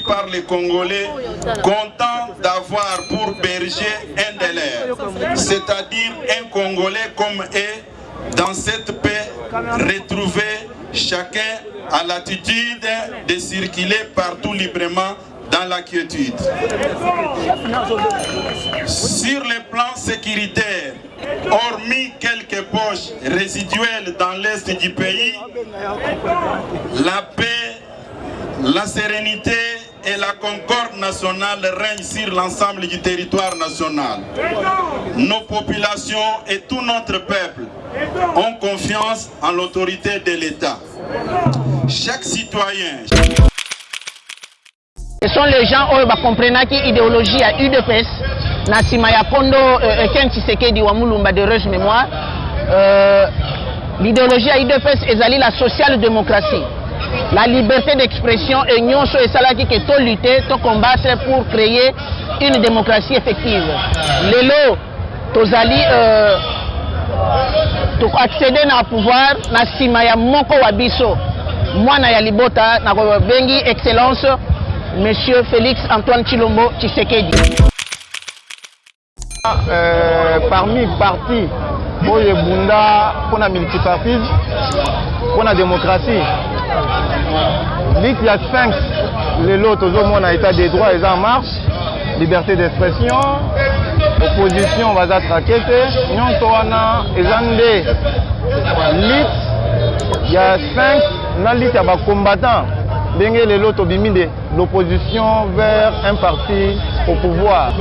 par les Congolais contents d'avoir pour berger un de leurs, c'est-à-dire un Congolais comme eux, dans cette paix, retrouver chacun à l'attitude de circuler partout librement dans la quiétude. Sur le plan sécuritaire, hormis quelques poches résiduelles dans l'est du pays, la paix, la sérénité et la concorde nationale règnent sur l'ensemble du territoire national. Nos populations et tout notre peuple ont confiance en l'autorité de l'État. Chaque citoyen... Ce sont les gens qui comprennent l'idéologie à UDPS, Nassima Yakondo, Ken Tshisekedi Wamulumba de Reuge Mémoire. L'idéologie à UDPS est la social-démocratie. La liberté d'expression et nyonso et salaki que tout lutter, tout combattre pour créer une démocratie effective. Lelo, tozali, to accéder na pouvoir, Nassima ya moko wabiso. Moi na ya libota, na bengi excellence. Monsieur Félix Antoine Tshilombo Tshisekedi. Parmi partis pour les Bunda, pour la multipartisme, pour la démocratie, il y a 5, les lots au monde à état des droits et en marche, liberté d'expression, opposition va être traquée, il y a 5, il y a combattants. L'opposition vers un parti au pouvoir.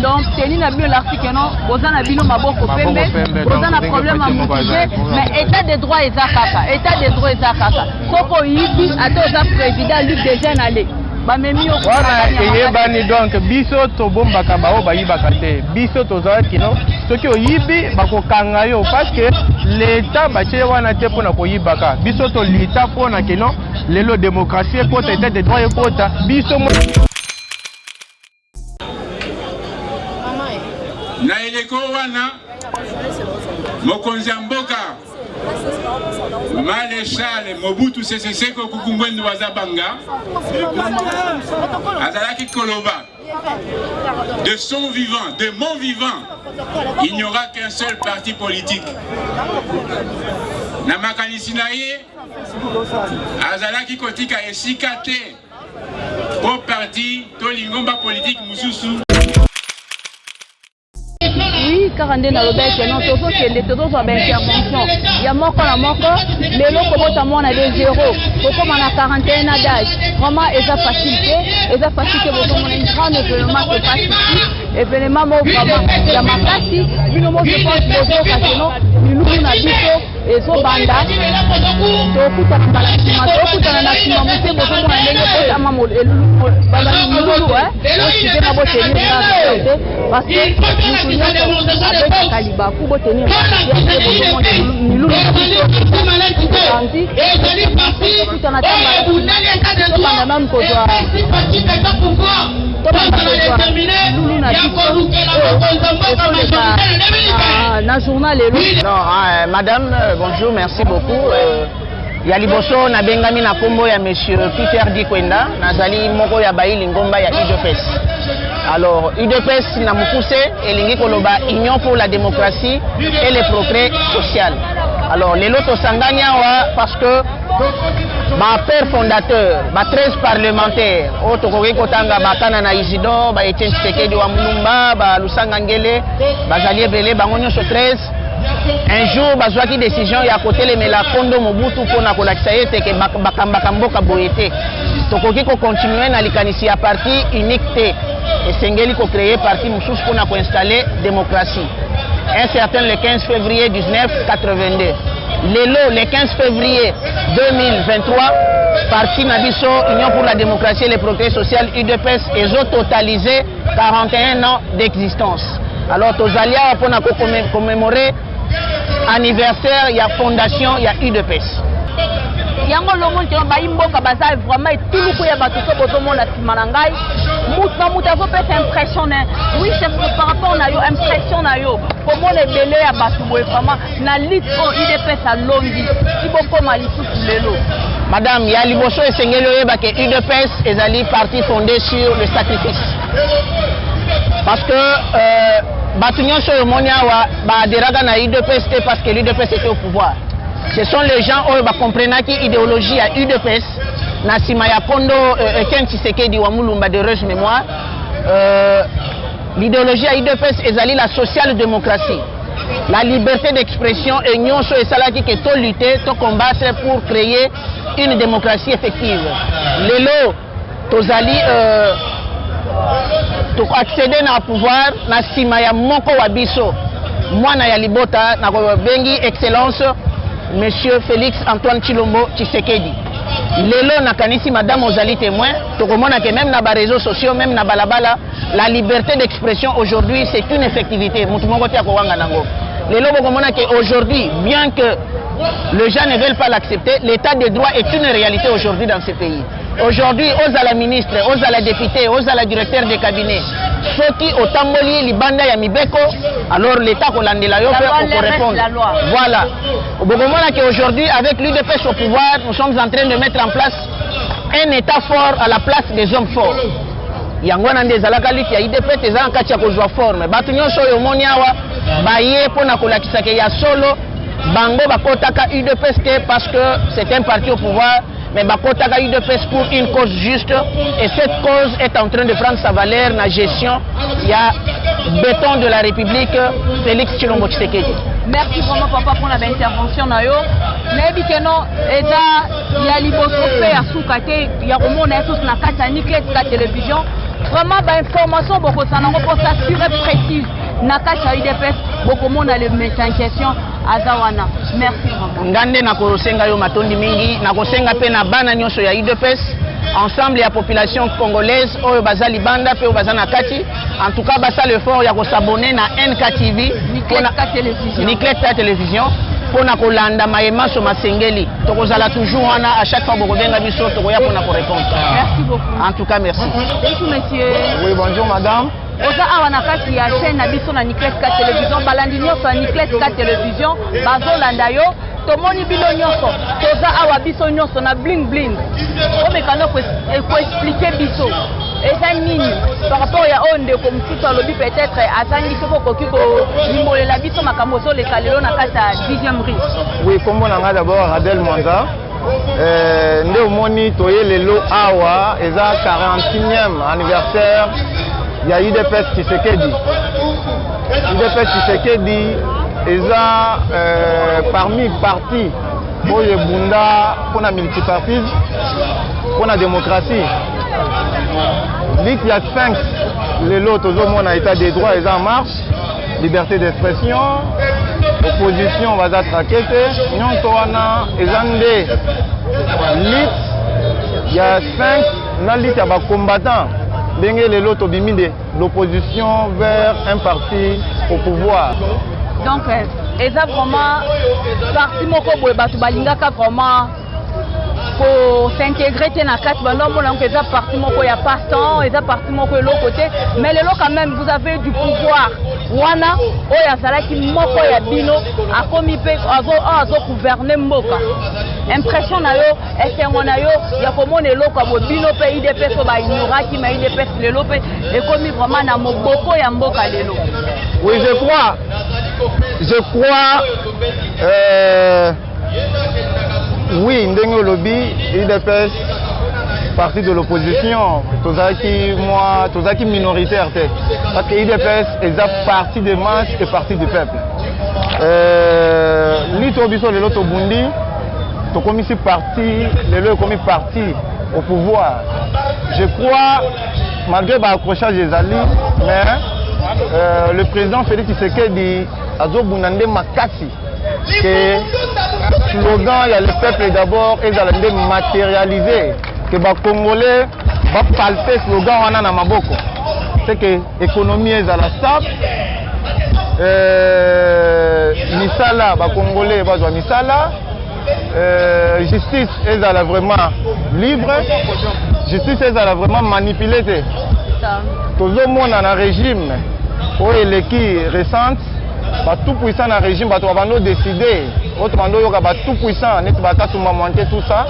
Donc, teni na bio l'article non, boza na bino maboko pembe, boza na problème à motiver, mais état de droit ezakaka, état de droit ezakaka. Soko yibi atoza président Luc des jeunes allé. Voilà, et bani donc biso to bombaka bao bayibaka te. Biso to za kino, soki oyibi bako kangayo parce que l'état bache wana te pona ko yibaka. Biso to l'état pona kino, lelo démocratie kota état de droit kota. Biso na eleko wana mokonzi mboka Maréchal Mobutu Sese Seko Kukumbwendu Wazabanga Azalaki Koloba. De son vivant, de mon vivant, il n'y aura qu'un seul parti politique. Namakanisi naye Azalaki Kotika Esikate au parti Tolingomba politique Mususu. Oui, car on est dans le bec, non, tout ce qui est de deux interventions. Il y a moko na moko, les locaux on a des zéros, comme on a 41 d'âge. Vraiment, c'est facile, c'est facile que vous avez une grande événement qui passe ici, événement vraiment. Il y a ma classe, je pense que les occasions, nous nous habitons et so banda. Tokuta balakima, tokuta na nakima, mute bozo mwana ndenge kota mamo elulu, banda milulu, c'est ma beauté ni parce que nous avec Kaliba pour tenir madame, bonjour, merci beaucoup. Yaliboso na bengami na kombo ya monsieur Peter Dikwenda, nazali moko ya bayi lingomba ya UDPS. Alors, UDPS na mukuse elingi koloba Union pour la démocratie et le progrès social. Alors, les lotos sanganya wa parce que ma père fondateur, ma 13 parlementaires, otokoki kotanga bakana na Isidore, ba Etienne Tshisekedi wa Mulumba, ba Lusanga Ngele, bazali ebele bango nyonso 13. Un jour, bazwaki décision ya côté les mela kondo Mobutu pona kolakisa yete ke bakambaka mboka boyete. Tokoki ko continuer na likanisi ya parti unique te. Esengeli ko créer parti mususu pona ko installer démocratie. Un certain le 15 février 1982. Lelo le 15 février 2023, parti Nabiso Union pour la démocratie et le progrès social UDPS ont totalisé 41 ans d'existence. Alors tozalia pona ko commémorer anniversaire, il y a fondation, il y a UDPS. Yango longo ntiyo baimboka baza vraiment etuluku ya bato so bozomona nsima na ngai mutu azopesa impression na oui c'est par rapport na yo impression na yo komona ebele ya bato boye vraiment na lutte oyo UDPS alongi iboko kokoma lisusu lelo. Madame, ya liboso esengeli oyeba ke UDPS ezali parti fondé sur le sacrifice. Parce que bato nyonso oyo omoni awa baaderaka na UDPS te parce que l'UDPS était au pouvoir. Ce sont les gens oyo bakomprenaki idéologie ya UDPS na nsima ya Kondo Etienne Tshisekedi wa Mulumba de heureuse mémoire. L'idéologie à UDPS ezali la social-démocratie, la liberté d'expression et nyonso esalaki ke to lutter, to combattre pour créer une démocratie effective. Lelo tozali to accéder na pouvoir na sima ya moko wa biso mwana ya libota na bengi excellence monsieur Félix Antoine Tshilombo Tshisekedi. Lelo nakanisi madame ozali témoin tokomona que même na ba réseaux sociaux même na balabala la liberté d'expression aujourd'hui c'est une effectivité mutu moko tia ko wanga nango. Lelo bokomona que aujourd'hui bien que les gens ne veulent pas l'accepter, l'état de droit est une réalité aujourd'hui dans ce pays. Aujourd'hui, aux à la ministre, aux à la députée, aux à la directeur de cabinet, ceux qui ont tamboli libanda ya mibeko, alors l'état kolandela yo peut répondre. Voilà. Aujourd'hui, avec l'UDPS au pouvoir, nous sommes en train de mettre en place un état fort à la place des hommes forts. Yango na nde ezalaka liti ya UDPS eza nkati ya kozwa forme. Bato nyonso oyo omoni awa baye mpona kolakisa ke ya solo bango bakotaka UDPS parce que c'est un parti au pouvoir, mais bakotaka UDPS pour une cause juste et cette cause est en train de prendre sa valeur dans la gestion. Il y a béton de la République Félix Tshilombo Tshisekedi. Merci vraiment papa pour l'intervention na yo. Nayebi ke non eza ya liboso pe ya suka te ya komona esos na kati ya Niclet ka télévision. Vraiment ba information boko sanango pour s'assurer précise na kati ya UDPS bokomona le médecin en question azawana. Merci vraiment. Ngande na kosenga yo matondi mingi na kosenga pe na bana nyonso ya UDPS ensemble ya population congolaise oyo baza libanda pe oyo baza na kati en tout cas basa l'effort ya ko s'abonner na NK TV Niclet télévision pona kolanda mayema so masengeli tokozala toujours wana à chaque fois bokobenga biso tokoya pona ko répondre. Merci beaucoup. En tout cas merci. Bonjour monsieur. Oui, bonjour madame. Oza awa na kati ya chaîne na biso na Niclet télévision balandi nyonso ya Niclet télévision bazolanda yo tomoni bino nyonso toza awa biso nyonso na bling bling omekana ko expliquer biso eza nini par rapport ya oyo ndeko mosusu alobi peut-être azangi soko koki kolimbolela biso makambo ozoleka lelo na kati ya 10e rue. Oui, kombo na nga d'abord Adel Mwanza. Nde omoni toye lelo awa eza 46e anniversaire ya UDPS Tshisekedi. UDPS Tshisekedi eza parmi parti oyo ebunda mpona multipartisme mpona démocratie. Liti ya 5 lelo tozomona état des droits eza en marche, liberté d'expression, opposition baza traqué te nyonso wana eza nde liti ya 5 na liti ya bacombattant ndenge lelo tobimi de l'opposition vers un parti au pouvoir. Donc eza vraiment parti moko boye bato balingaka vraiment pour s'intégrer na kati bando mona que eza parti moko ya passe-temps eza parti moko eloko te mais lelo quand même vous avez du pouvoir wana oyo azalaki moko ya bino akomi pe azo gouverner mboka impression na yo esengo na yo ya komona eloko ya bino pe UDPS so baignoraki ma UDPS lelo pe ekomi vraiment na moboko ya mboka lelo. Oui, je crois oui, ndenge olobi UDPS parti de l'opposition tozaki minoritaire te parce que UDPS est parti des masses et parti du peuple. Lito biso lelo tobundi tokomisi parti lelo ekomi parti au pouvoir. Je crois malgré l'accrochage des alliés mais le président Félix Tshisekedi azobunda nde makasi que slogan, il y a le peuple d'abord et ça l'a matérialisé que les Congolais vont palper slogan on a na maboko c'est que l'économie est à la stable misala les Congolais vont misala justice est à la vraiment libre justice est à la vraiment manipulée tout le monde dans un régime où il est qui récente tout puissant dans le régime va décider autrement yoka ba tout puissant net ba kasuma monter tout ça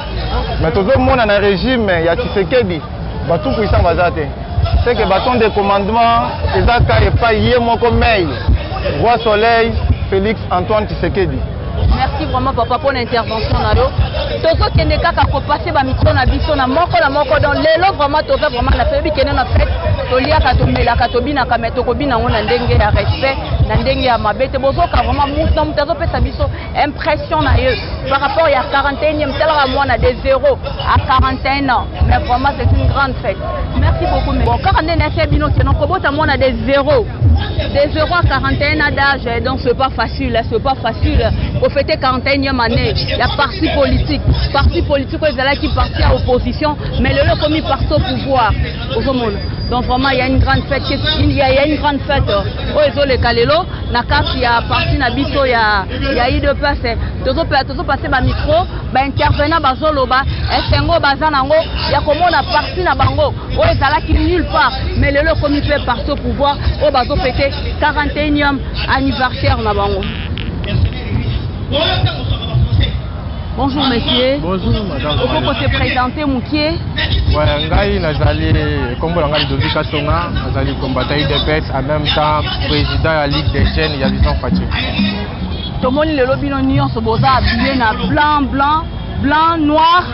mais toujours mona na régime ya Tshisekedi ba tout puissant bazate c'est que bâton de commandement ezaka et pas yé moko mail Roi Soleil Félix Antoine Tshisekedi. Merci vraiment papa pour l'intervention nalo. Tozo kende kaka ko passer ba micro na biso na moko dans lelo vraiment toza vraiment na febi kene na fait tolia ka to mela ka to bina ka meto ko bina ngona ndenge ya respect na ndenge ya mabete bozoka vraiment muta mutazo pesa biso impression na eux par rapport ya 41e tellement moi na de 0 à 41 ans mais vraiment c'est une grande fête. Merci beaucoup mais bon 41 na fait bino keno ko bota moi na de 0 à 41 ans d'âge donc c'est pas facile pour fêter 41e année. Il y a parti politique qui parti à opposition, mais le commis parti au pouvoir. Donc vraiment il y a une grande fête, il y a une grande fête. Ozo le kalelo, na kasi ya parti na biso ya de place. Tozo passer ma micro, ba intervenant bazoloba, esengo bazanango, ya komona parti na bango. Ezala qui nulle part, mais le commis fait parti au pouvoir, o bazo fêter 41e anniversaire na bango. Bonjour monsieur. Bonjour madame. Vous pouvez se présenter Moukié? Ouais, ngai nazali kombo na ngai Dovika Songa, nazali combattant UDPS en même temps président de la Ligue des jeunes ya Vision Fachi. Tomoni le lobby non so boza habillé na blanc noir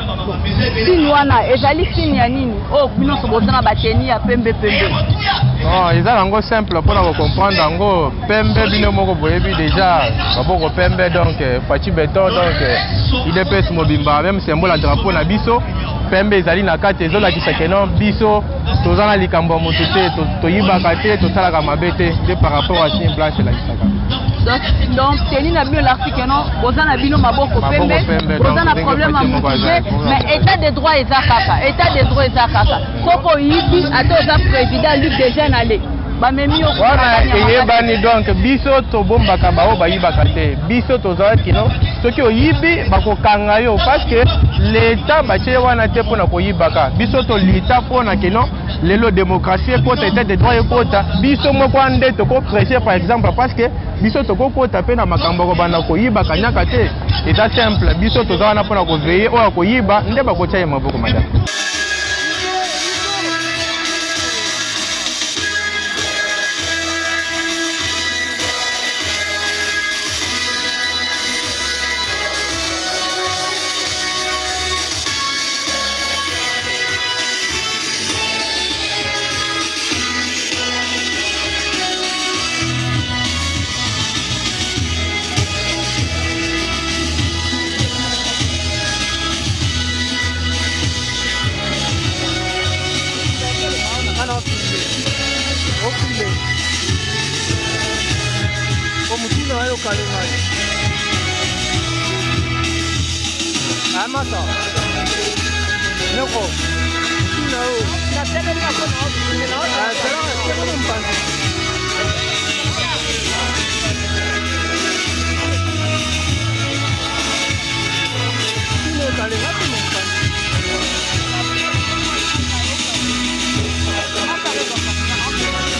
noir na ezali signe ya nini oh bino so boza na bateni ya pembe non ezala ngo simple pour na comprendre ngo pembe bino moko boyebi déjà baboko pembe donc Fachi Beton donc UDPS mobimba même symbole drapeau na biso pembe ezali na kati ezolakisa ke non biso toza na likambo ya motu te toyibaka te tosalaka mabe te nde par rapport à signe blanche elakisaka. Donc teni na bio l'article non boza na bino maboko pembe boza na problème à motiver mais état de droit eza kaka soko yibi atoza président Ligue des jeunes allez bamemi wana eyebani donc biso tobombaka bao bayibaka te biso tozalaki no soki oyibi bakokanga yo parce que l'état batie wana te mpona koyibaka biso tolita mpona keno lelo démocratie ekota état de droit ekota biso moko nde tokoprêche par exemple parce que biso tokokota mpe na makambo kobanda koyibaka nyaka te eza simple biso toza wana mpona koveye oyo akoyiba nde bakotia ye maboko madame.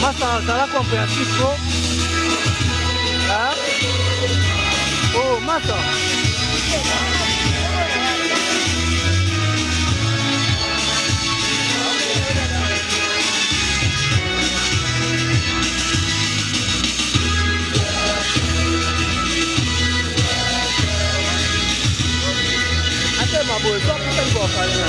Masa será compréhensif. Oh, Masa. Até uma boa, só porque eu vou fazer.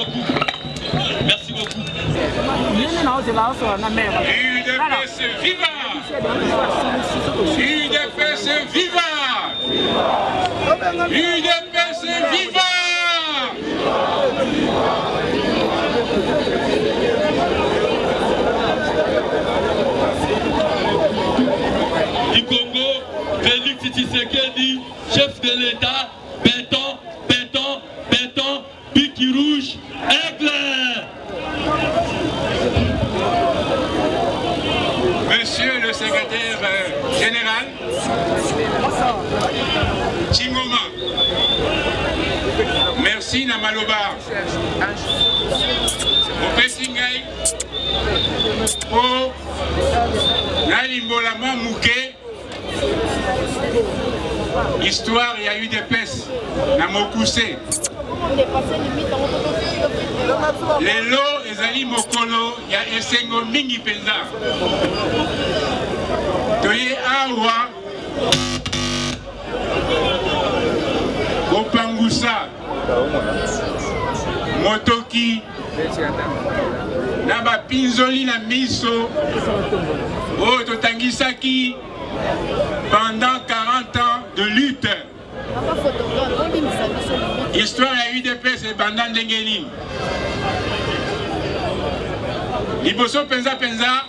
beaucoup. Merci beaucoup. UDPS viva! UDPS viva! UDPS viva! Du Congo, Félix Tshisekedi, chef de l'État, béton, béton, béton, pique rouge, éclair. Monsieur le secrétaire général, Chingoma, merci Namaloba. Opesingai, pour Nalimbolama Mouké, histoire, il y a eu des pestes, Namokuse. Les lots, les ali mokolo, il y a Esengo Mingi Penza. Toye Awa, Opangusa, Motoki, Naba Pinzoli na Miso, Oh Totangisaki, pendant 40 ans de lutte. Histoire a eu des pestes et bandant d'Engeli. Liboso Penza Penza,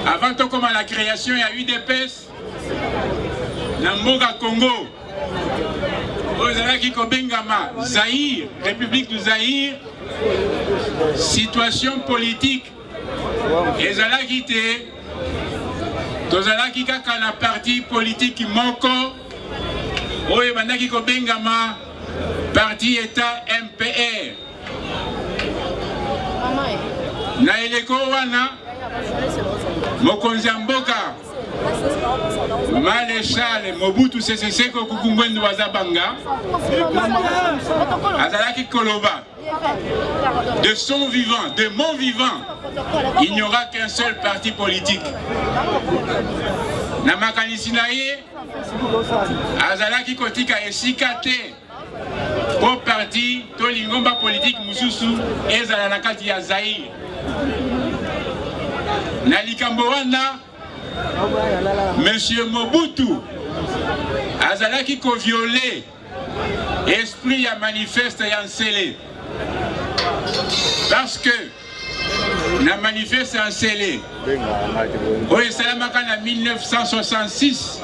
avant tout comme à la création, il y a eu des pestes. Namboga Congo, Ozalaki Kobengama, Zaïre, République du Zaïre, situation politique. Et Zalaki te, Tozalaki kaka na parti politique moko, Oye Bandaki Kobengama, parti État MPR. Na eleko wana, Mokonzi Mboka, Maréchal Mobutu Sese Seko Kukumbwendo Wazabanga, Azalaki Koloba, de son vivant, de mon vivant, il n'y aura qu'un seul parti politique. Namakanisi naye, Azalaki Kotika Esikate, pour parti, Tolingomba politique Mususu, Ezala Nakati ya Zaïre. Nalikambo wana, Monsieur Mobutu, Azalaki ko violé, esprit ya manifeste ya nsele. Parce que, na manifeste ya nsele, oye salamaka na 1966,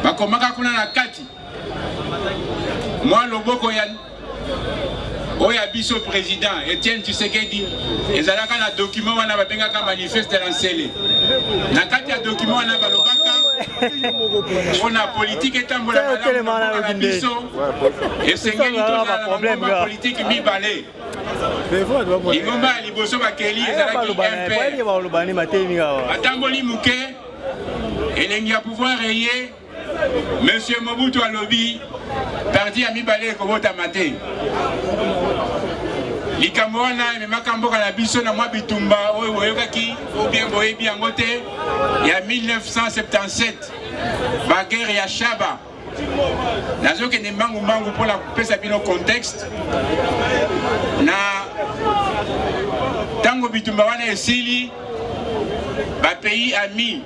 bakomaka kuna na kati, moi loboko ya Oya biso président Etienne Tshisekedi ezalaka na document wana babengaka manifeste lancele. Na kati ya document wana balobaka ona politique etambola na biso esengeli tozala na mongomba politique mibale. Ingomba liboso bakeli ezalaki MP. Atamboli muke elengi ya pouvoir eye Monsieur Mobutu alobi parti ya mibale kobota mate. Likambo wana memaka mboka na biso na mwa bitumba oyo boyokaki obien boyebi yango te ya 1977 baguerre ya Shaba. Nazokende mbangu mbangu mpona kopesa bino contexte na tango bitumba wana esili bapays amis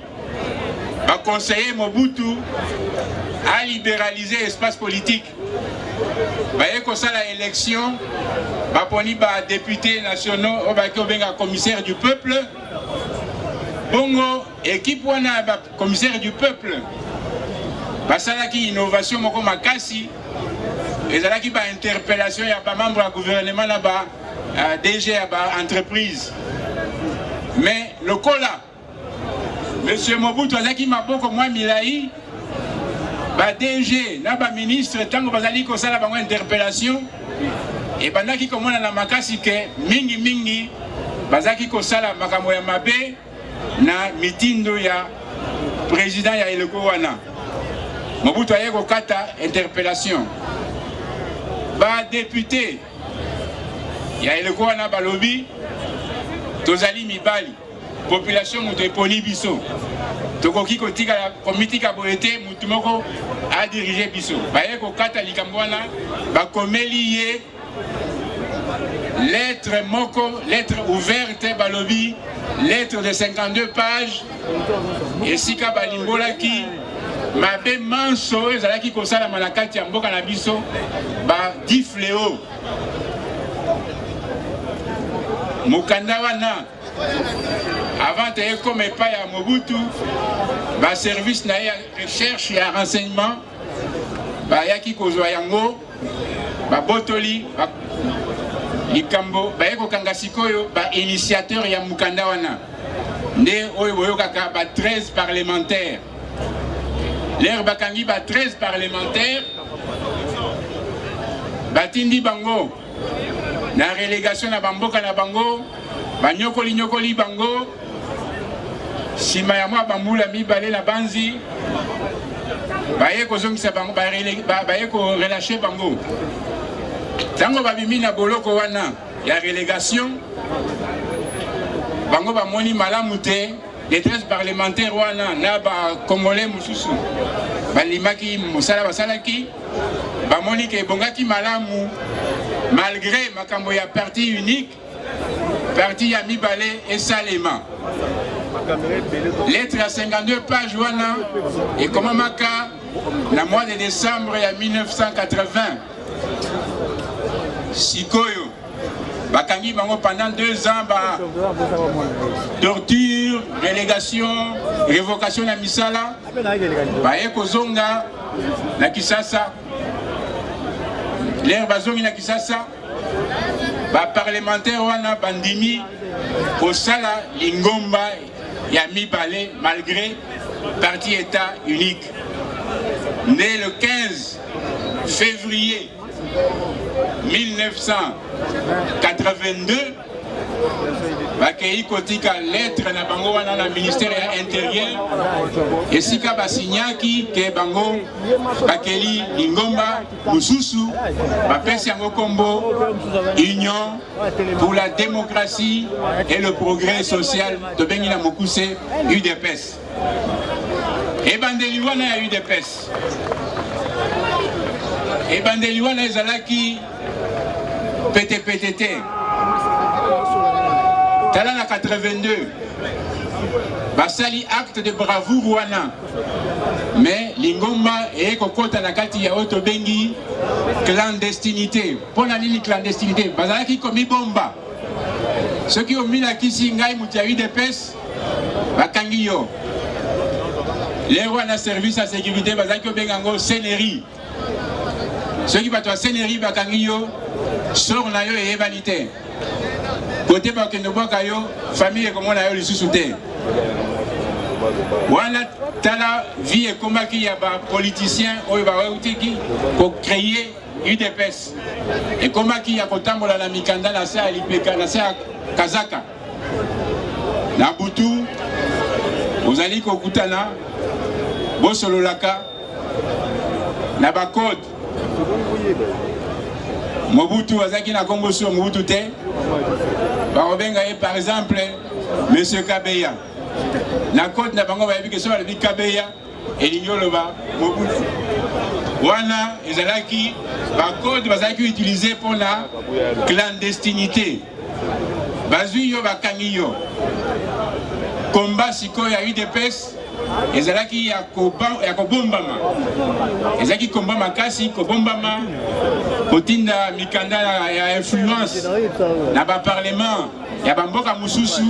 baconseiller Mobutu a libéralisé l'espace politique. Baye kosala élection, baponi ba députés nationaux, obenga commissaire du peuple. Bongo équipe wana ba commissaire du peuple. Basalaki innovation moko makasi. Ezalaki ba interpellation ya ba membre du gouvernement na ba DG ya ba entreprise. Mais le cola Monsieur Mobutu azaki maboko mwa milai ba DG na ba ministre tango bazali ko sala bango interpellation et bandaki komona na makasi ke mingi bazaki ko sala makambo ya mabe na mitindo ya président ya eleko wana. Mobutu aye ko kata interpellation ba député ya eleko wana balobi tozali mibali population mutu eponi biso tokoki kotika la komitika boete mutu moko a diriger biso baye ko kata likambo wana bakomeli ye lettre moko, lettre ouverte balobi, lettre de 52 pages, et sika balimbolaki, mabe manso, ezalaki kosala malakati ya mboka na biso, ba di fléau. Mukanda wana, avant de comme pas ya Mobutu, ba service na ya recherche ya renseignement, ba yaki kozwa yango, ba botoli, ba likambo, ba yeko kanga sikoyo, ba initiateur ya mukanda wana. Nde oyo boyo kaka ba 13 parlementaires. L'air bakangi ba 13 parlementaires. Batindi bango. Na relégation na bamboka na bango. Banyokoli nyokoli bango. Sima ya mwa bambula mibale na banzi. Baye kozongisa bango, baye ko relâcher bango. Tango babimi na boloko wana ya relégation. Bango bamoni malamu te, les 13 parlementaires wana na ba congolais mususu. Balimaki musala basalaki. Bamoni ke bongaki malamu malgré makambo ya parti unique, parti ya mibale et Salema. Lettre à 52 pages wana et comment maka la mois de décembre ya 1980. Sikoyo bakangi bango pendant 2 ans ba torture, relégation, révocation na misala. Baye kozonga na Kisasa. L'air bazongi na Kisasa. Ba parlementaire wana bandimi au sala lingomba ya mibale malgré parti état unique. Né le 15 février 1982, bakei kotika lettre na bango wana na ministère ya intérieur et sika basinyaki ke bango bakeli lingomba mususu bapesi yango kombo Union pour la démocratie et le progrès social de Benina Mokuse UDPS. Et bandeli wana ya UDPS. Et bandeli wana ezalaki PTPTT. Tala na 82. Basali acte de bravoure wana. Mais lingomba et kokota na kati ya oto bengi clandestinité. Pona nini clandestinité? Bazalaki komi bomba. Ceux qui ont mis la kisi ngai mutia UDPS bakangi yo. Les wana service à sécurité bazalaki bengango Sénéri. Ceux qui battent à Sénéri bakangi yo sort na yo et vanité. Côté bakenoboka yo famille comme on a eu le sous-souté. Wana tala vie et combat qui y a ba politicien oyo ba utiki pour créer UDPS. Et combat qui y a kotambola na mikanda na sa alipeka na sa Kazaka. Na butu ozali kokutana bosololaka na ba code Mobutu azaki na kombo sur Mobutu te. Barobenga par exemple Monsieur Kabeya. La code na bango ba yebi que so ba Kabeya et lignolo ba Mobutu. Wana ezalaki ba code bazaki utilisé pour la clandestinité. Bazui yo bakangi yo. Combat siko ya UDPS ezalaki ya kobombama. Ezalaki komba makasi kobombama. Kotinda mikanda ya influence na ba parlement ya bamboka mususu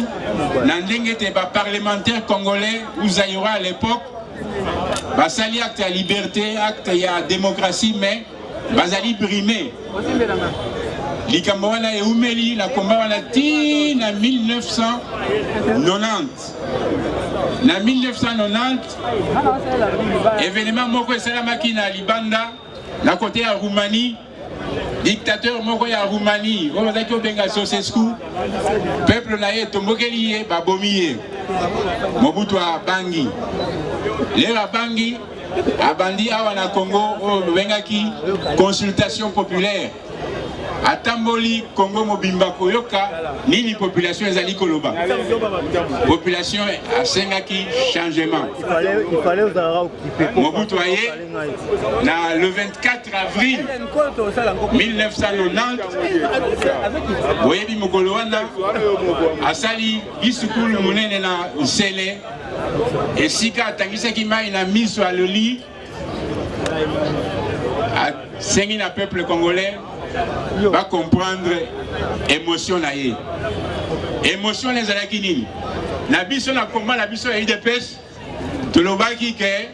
na ndenge te ba parlementaire congolais ou zaïrois à l'époque basali acte ya liberté, acte ya démocratie mais bazali brimé. Likambo wana eumeli na komba wana ti na 1990. Na 1990 événement moko esalamaki na Libanda na côté ya Roumanie. Dictateur moko ya Roumanie, on va dire benga Sosescu, peuple na ye tombokeli ye babomi ye. Mobutu a bangi. Lera bangi abandi awa na Congo o bengaki consultation populaire. atamboli Congo mobimba koyoka nini population ezali koloba. Population a sengaki changement. Il fallait Mobutu aye na le 24 avril 1990 boyebi mokolo wana asali isukulu monene na Nsele esika atangisaki mai na miso ya loli asengi na peuple congolais va comprendre émotion na ye. Émotion ezalaki nini? Na biso na combat na biso ya UDPS tolobaki que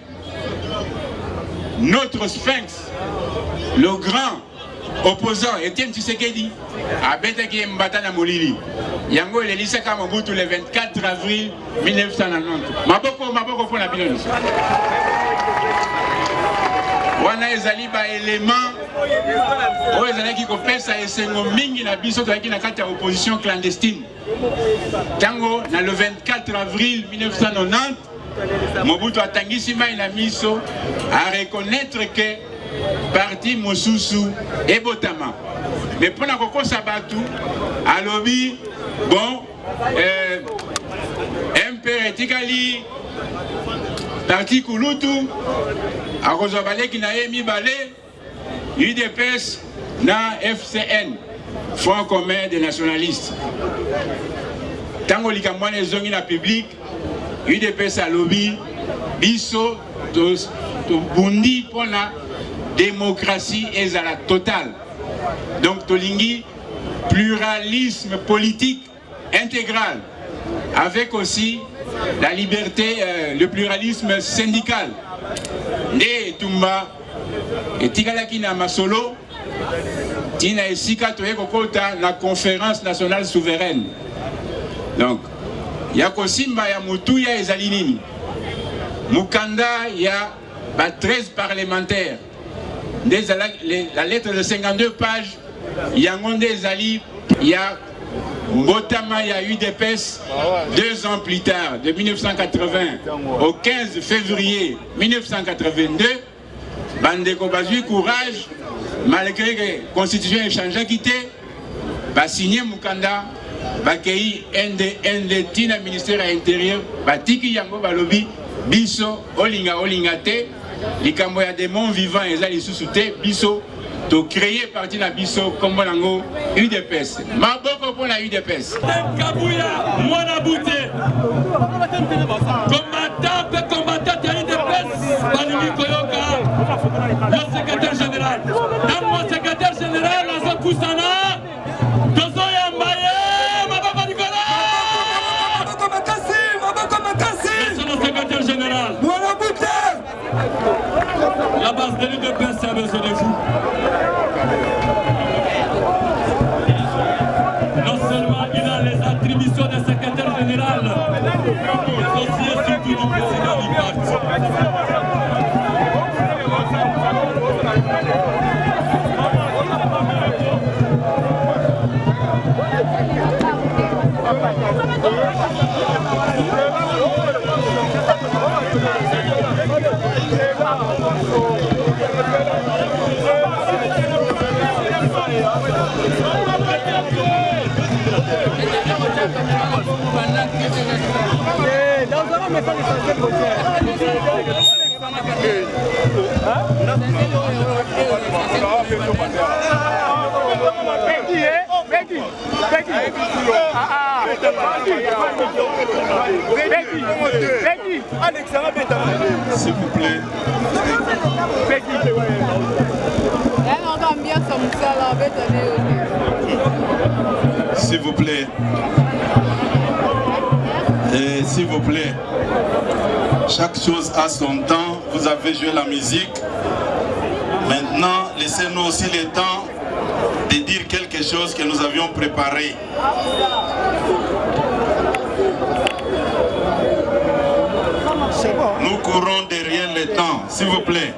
notre sphinx, le grand opposant Etienne Tshisekedi, abetaki mbata na molili. Yango elelisaka Mobutu le 24 avril 1990. Maboko pona bino. Wana ezali ba élément o ezalaki kopesa esengo mingi na biso tozalaki na kati ya opposition clandestine. Tango na le 24 avril 1990 Mobutu atangisi mai na miso a reconnaître que parti mosusu ebotama. Mais pour na kokosa batu alobi bon MPR etikali parti kulutu akozwa baleki na ye mibale UDPS na FCN Front commun des nationalistes. Tango likambo wana ezongi na public UDPS alobi biso tobundi pona démocratie ezala totale. Donc tolingi pluralisme politique intégral avec aussi la liberté, le pluralisme syndical. Nde tumba etikalaki na masolo tina esika toye kokota la conférence nationale souveraine. Donc ya kosimba ya mutuya ezali nini? Mukanda ya ba 13 parlementaires. La lettre de 52 pages yango nde ezali ya Mbotama ya UDPS 2 ans plus tard, de 1980 au 15 février 1982, Bandeko bazui courage, malgré que la constitution ait changé, quitté, va signer Mukanda, va kei ND tina ministère à l'intérieur, va tiki yango balobi, biso, olinga te, likambo ya démons vivants et zali sous-souté, biso, to créer parti na biso comme lango UDPS. Maboko pour la UDPS. Kabouya, Mwana Bouté. Combattant de UDPS, Balingi Koyoka, le secrétaire général. Dans mon secrétaire général, Azo Kusana, Dozo Yambaye, Maboko Nicolas. Maboko Makassi. C'est le secrétaire général. Mwana Bouté. La base de l'UDPS a besoin de vous. Non seulement il a les attributions de secrétaire général, mais aussi et surtout du président du parti. S'il vous plaît. S'il vous plaît. Et s'il vous plaît, chaque chose a son temps. Vous avez joué la musique. Maintenant, laissez-nous aussi le temps de dire quelque chose que nous avions préparé. Nous courons derrière le temps, s'il vous plaît.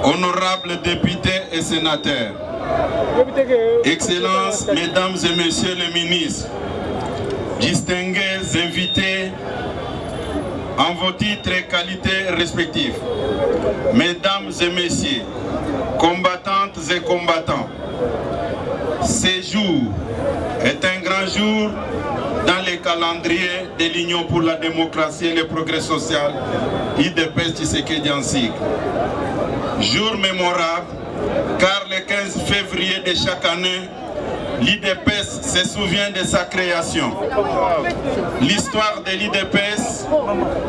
Honorables députés et sénateurs, Excellences, Mesdames et Messieurs les ministres, distingués invités, en vos titres et qualités respectifs. Mesdames et messieurs, combattantes et combattants, ce jour est un grand jour dans le calendrier de l'Union pour la démocratie et le progrès social, UDPS Tshisekedi en sigle. Jour mémorable, car le 15 février de chaque année, l'UDPS se souvient de sa création. L'histoire de l'UDPS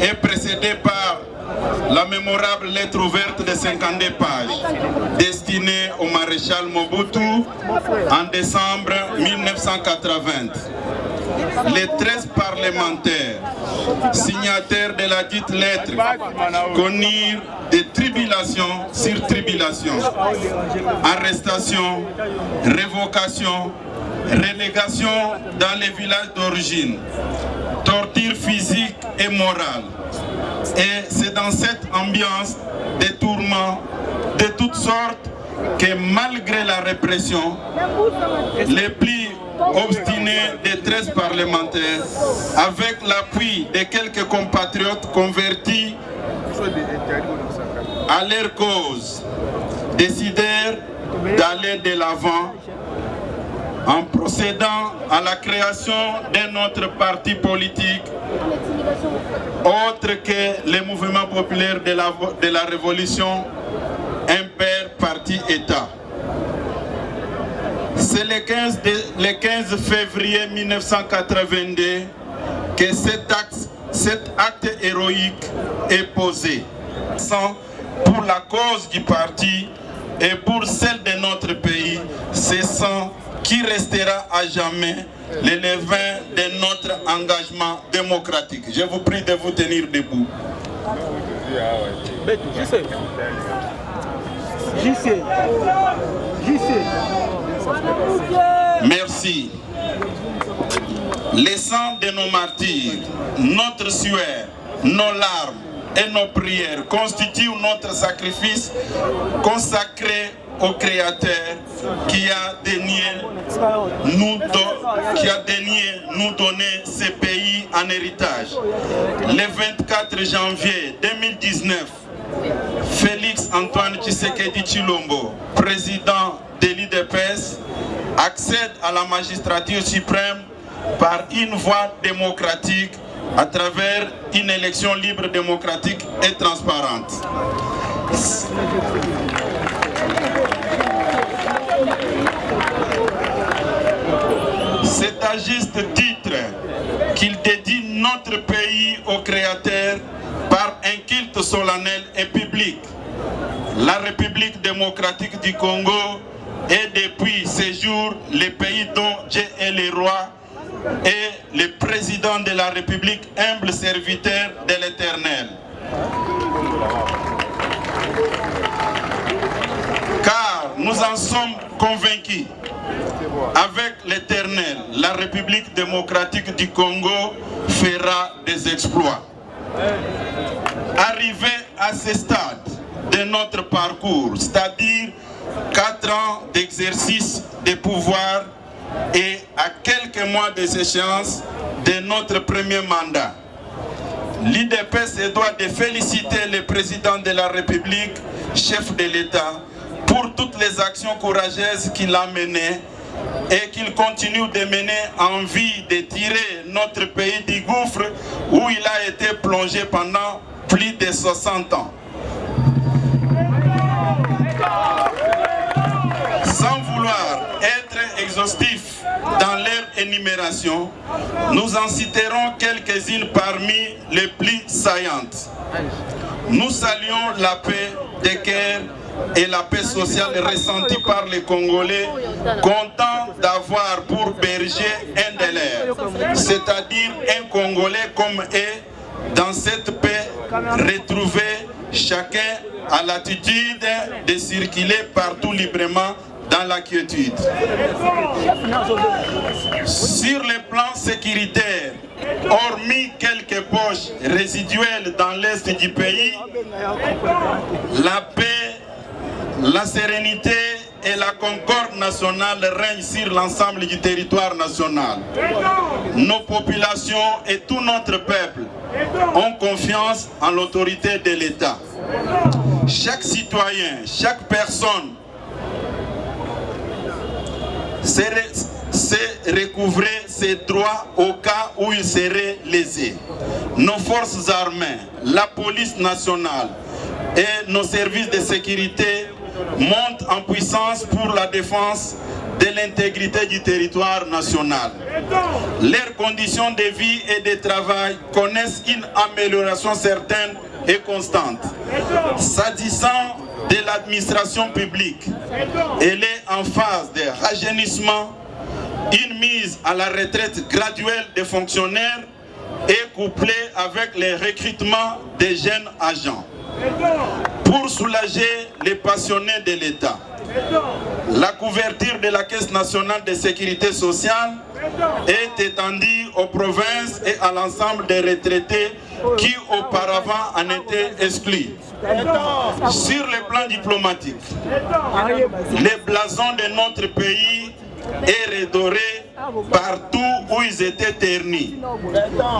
est précédée par la mémorable lettre ouverte de 52 pages destinée au maréchal Mobutu en décembre 1980. Les 13 parlementaires signataires de la dite lettre connurent des tribulations sur tribulations, arrestations, révocations, relégations dans les villages d'origine, torture physique et morale. Et c'est dans cette ambiance de tourments de toutes sortes que malgré la répression, les plus obstinés des 13 parlementaires, avec l'appui de quelques compatriotes convertis à leur cause, décidèrent d'aller de l'avant en procédant à la création d'un autre parti politique autre que le mouvement populaire de la révolution, un père parti-État. C'est le 15 février 1982 que cet acte héroïque est posé. Pour la cause du parti et pour celle de notre pays, c'est sang qui restera à jamais le levain de notre engagement démocratique. Je vous prie de vous tenir debout. Merci. Le sang de nos martyrs, notre sueur, nos larmes et nos prières constituent notre sacrifice consacré au Créateur qui a daigné nous donner ce pays en héritage. Le 24 janvier 2019, Félix Antoine Tshisekedi Tshilombo, président de l'UDPS, accède à la magistrature suprême par une voie démocratique à travers une élection libre, démocratique et transparente. C'est à juste titre qu'il dédie notre pays au Créateur par un culte solennel et public. La République démocratique du Congo est depuis ce jour le pays dont Dieu est le roi et le président de la République, humble serviteur de l'Éternel. Car nous en sommes convaincus, avec l'Éternel, la République démocratique du Congo fera des exploits. Arrivé à ce stade de notre parcours, c'est-à-dire 4 ans d'exercice de pouvoir et à quelques mois des échéances de notre premier mandat, l'UDPS se doit de féliciter le président de la République, chef de l'État, pour toutes les actions courageuses qu'il a menées et qu'il continue de mener en vue de tirer notre pays du gouffre où il a été plongé pendant plus de 60 ans. Sans vouloir être exhaustif dans leur énumération, nous en citerons quelques-unes parmi les plus saillantes. Nous saluons la paix de cœur et la paix sociale ressentie par les Congolais, contents d'avoir pour berger un de leurs, c'est-à-dire un Congolais comme eux, dans cette paix retrouvée, chacun a l'attitude de circuler partout librement dans la quiétude. Sur le plan sécuritaire, hormis quelques poches résiduelles dans l'est du pays, la paix, la sérénité et la concorde nationale règnent sur l'ensemble du territoire national. Nos populations et tout notre peuple ont confiance en l'autorité de l'État. Chaque citoyen, chaque personne sait recouvrer ses droits au cas où il serait lésé. Nos forces armées, la police nationale et nos services de sécurité montent en puissance pour la défense de l'intégrité du territoire national. Leurs conditions de vie et de travail connaissent une amélioration certaine et constante. S'agissant de l'administration publique, elle est en phase de rajeunissement. Une mise à la retraite graduelle des fonctionnaires est couplée avec le recrutement des jeunes agents. Pour soulager les passionnés de l'État, la couverture de la Caisse nationale de sécurité sociale est étendue aux provinces et à l'ensemble des retraités qui auparavant en étaient exclus. Sur le plan diplomatique, les blasons de notre pays est redoré partout où ils étaient ternis.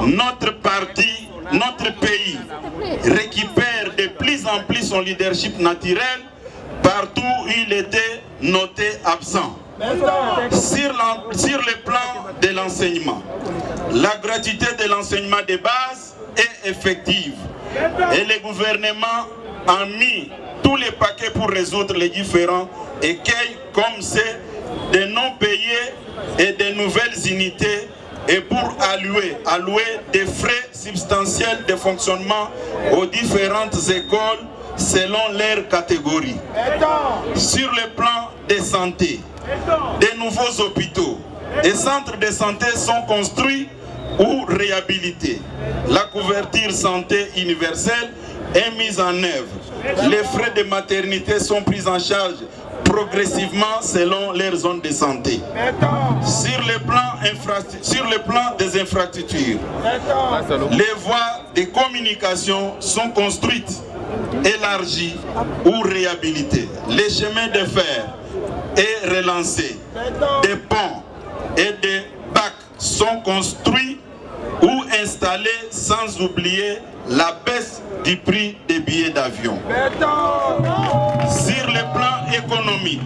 Notre pays récupère de plus en plus son leadership naturel partout où il était noté absent. Sur le plan de l'enseignement, la gratuité de l'enseignement de base est effective et le gouvernement a mis tous les paquets pour résoudre les différents écueils comme c'est de non-payés et de nouvelles unités et pour allouer des frais substantiels de fonctionnement aux différentes écoles selon leurs catégories. Sur le plan de santé, de nouveaux hôpitaux et centres de santé sont construits ou réhabilités. La couverture santé universelle est mise en œuvre. Les frais de maternité sont pris en charge progressivement selon leurs zones de santé. Sur le plan des infrastructures, les voies de communication sont construites, élargies ou réhabilitées. Les chemins de fer sont relancés. Des ponts et des bacs sont construits ou installés, sans oublier la baisse du prix des billets d'avion. Sur le plan économique,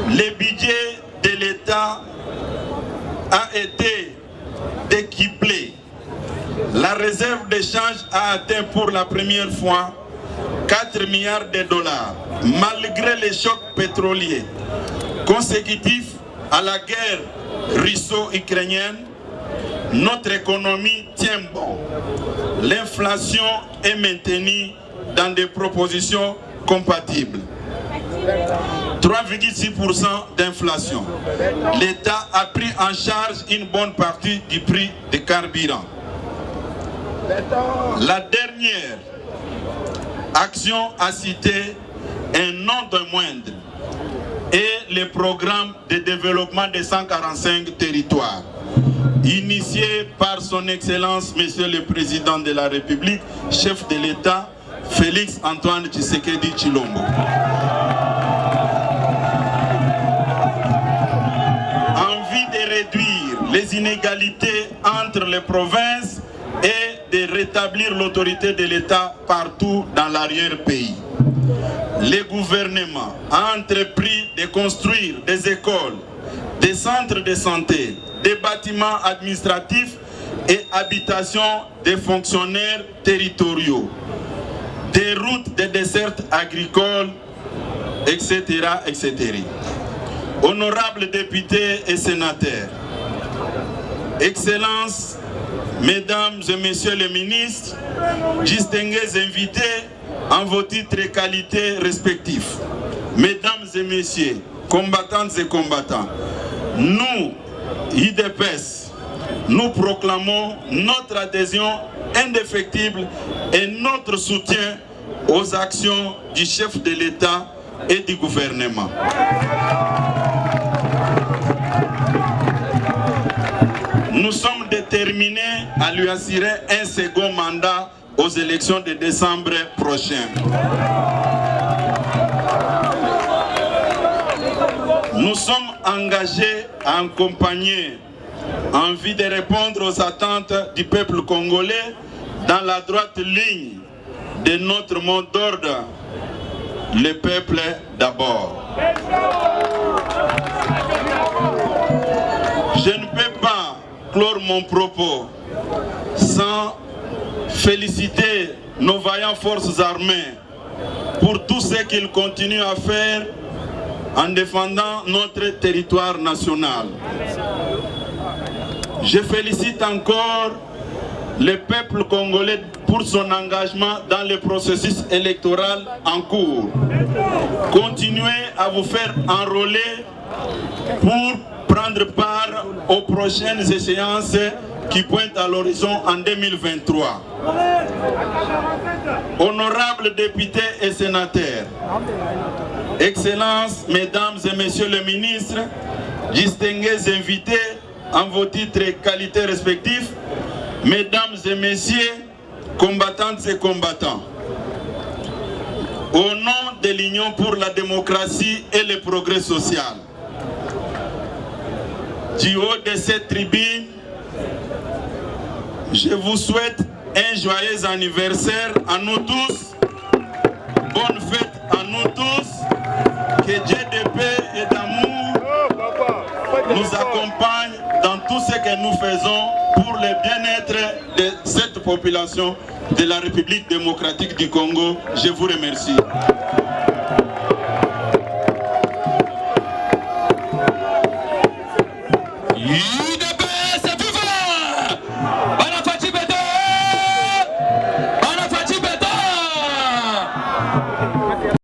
le budget de l'État a été décuplé. La réserve d'échange a atteint pour la première fois 4 milliards de dollars, malgré les chocs pétroliers consécutifs à la guerre russo-ukrainienne. Notre économie tient bon. L'inflation est maintenue dans des propositions compatibles. 3,6% d'inflation. L'État a pris en charge une bonne partie du prix des carburants. La dernière action à citer, un nom de moindre, est le programme de développement des 145 territoires, initié par son Excellence, Monsieur le Président de la République, chef de l'État, Félix Antoine Tshisekedi Tshilombo. En vue de réduire les inégalités entre les provinces et de rétablir l'autorité de l'État partout dans l'arrière-pays, le gouvernement a entrepris de construire des écoles, des centres de santé, des bâtiments administratifs et habitations des fonctionnaires territoriaux, des routes, des dessertes agricoles, etc., etc. Honorables députés et sénateurs, Excellences, Mesdames et Messieurs les ministres, distingués invités en vos titres et qualités respectifs, Mesdames et Messieurs, combattantes et combattants, nous, UDPS, nous proclamons notre adhésion indéfectible et notre soutien aux actions du chef de l'État et du gouvernement. Nous sommes déterminés à lui assurer un second mandat aux élections de décembre prochain. Nous sommes engagés à accompagner en vue de répondre aux attentes du peuple congolais dans la droite ligne de notre mot d'ordre, le peuple d'abord. Je ne peux pas clore mon propos sans féliciter nos vaillantes forces armées pour tout ce qu'ils continuent à faire en défendant notre territoire national. Je félicite encore le peuple congolais pour son engagement dans le processus électoral en cours. Continuez à vous faire enrôler pour prendre part aux prochaines échéances qui pointent à l'horizon en 2023. Honorables députés et sénateurs, Excellences, Mesdames et Messieurs les ministres, distingués invités en vos titres et qualités respectifs, Mesdames et Messieurs, combattantes et combattants, au nom de l'Union pour la démocratie et le progrès social, du haut de cette tribune, je vous souhaite un joyeux anniversaire à nous tous, bonne fête à nous tous, que Dieu de paix et d'amour nous accompagne dans tout ce que nous faisons pour le bien-être de cette population de la République démocratique du Congo. Je vous remercie.